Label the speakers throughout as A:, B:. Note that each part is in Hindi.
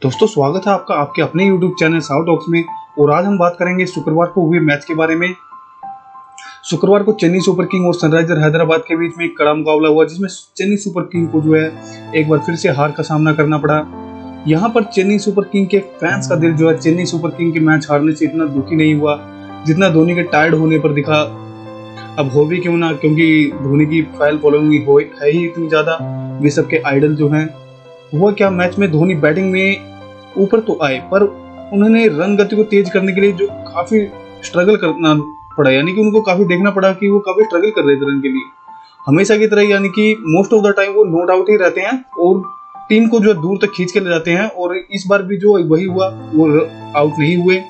A: दोस्तों स्वागत है आपका आपके अपने YouTube चैनल साउथ टॉक्स में। और आज हम बात करेंगे शुक्रवार को हुए मैच के बारे में। शुक्रवार को चेन्नई सुपर किंग और सनराइजर हैदराबाद के बीच में एक कड़ा मुकाबला हुआ, जिसमें चेन्नई सुपर किंग को जो है एक बार फिर से हार का सामना करना पड़ा। यहाँ पर चेन्नई सुपर किंग के फैंस का दिल जो है चेन्नई सुपर किंग के मैच हारने से इतना दुखी नहीं हुआ जितना धोनी के टायर्ड होने पर दिखा। अब हो भी क्यों ना, क्योंकि धोनी की फैन फॉलोइंग है ही इतनी ज्यादा, वे सबके आइडल जो हैं। हुआ क्या, मैच में धोनी बैटिंग में ऊपर तो आए, पर उन्होंने रन गति को तेज करने के लिए जो काफी स्ट्रगल करना पड़ा, यानी कि उनको काफी देखना पड़ा कि वो काफी स्ट्रगल कर रहे थे रन के लिए हमेशा की तरह। यानी कि मोस्ट ऑफ द टाइम वो नॉट आउट ही रहते हैं और टीम को जो दूर तक खींच के ले जाते हैं। और इस बार भी जो वही हुआ, वो आउट नहीं हुए।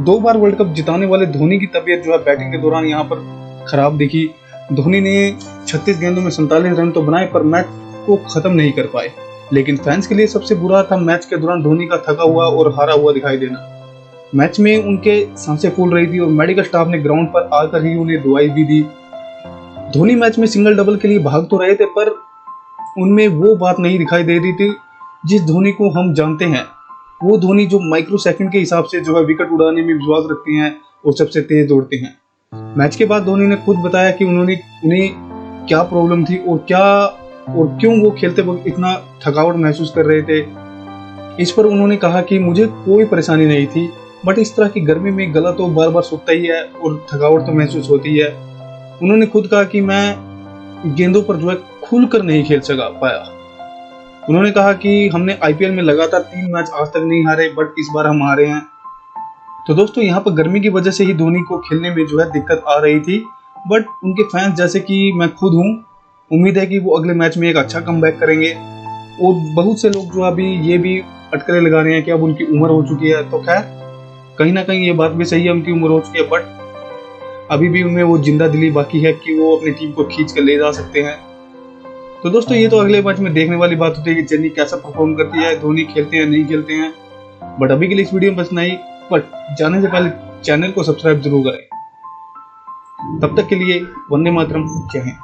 A: 2 बार वर्ल्ड कप जिताने वाले धोनी की तबीयत जो है बैटिंग के दौरान यहाँ पर खराब दिखी। धोनी ने 36 गेंदों में 47 रन तो बनाए, पर मैच को खत्म नहीं कर पाए। लेकिन फैंस के लिए सबसे बुरा था मैच के दौरान धोनी का थका हुआ और हारा हुआ दिखाई देना। मैच में उनके सांसें फूल रही थी और मेडिकल स्टाफ ने ग्राउंड पर आकर ही उन्हें दुआई भी दी। धोनी मैच में सिंगल डबल के लिए भाग तो रहे थे, पर उनमें वो बात नहीं दिखाई दे रही थी जिस धोनी को हम जानते हैं। वो धोनी जो माइक्रो सेकंड के हिसाब से जो है विकेट उड़ाने में विश्वास रखते हैं और सबसे तेज दौड़ते हैं। मैच के बाद धोनी ने खुद बताया कि उन्हें क्या प्रॉब्लम थी और क्यों वो खेलते वक्त इतना थकावट महसूस कर रहे थे। इस पर उन्होंने कहा कि मुझे कोई परेशानी नहीं थी, बट इस तरह की गर्मी में गला तो बार बार सूखता ही है और थकावट तो महसूस होती है। उन्होंने खुद कहा कि मैं गेंदों पर जो है खुलकर नहीं खेल पाया। उन्होंने कहा कि हमने आईपीएल में लगातार 3 मैच आज तक नहीं हारे, बट इस बार हम हारे हैं। तो दोस्तों यहाँ पर गर्मी की वजह से ही धोनी को खेलने में जो है दिक्कत आ रही थी, बट उनके फैंस जैसे कि मैं खुद हूँ, उम्मीद है कि वो अगले मैच में एक अच्छा कमबैक करेंगे। और बहुत से लोग जो अभी ये भी अटकलें लगा रहे हैं कि अब उनकी उम्र हो चुकी है। तो खैर कहीं ना कहीं ये बात भी सही है, उनकी उम्र हो चुकी है, बट अभी भी उनमें वो जिंदा दिली बाकी है कि वो अपनी टीम को खींच कर ले जा सकते हैं। तो दोस्तों ये तो अगले मैच में देखने वाली बात होती है कि चेन्नई कैसा परफॉर्म करती है, धोनी खेलते हैं नहीं खेलते हैं। बट अभी के लिए इस वीडियो में बस नहीं, बट जाने से पहले चैनल को सब्सक्राइब जरूर करें। तब तक के लिए वंदे मातरम, जय हिंद।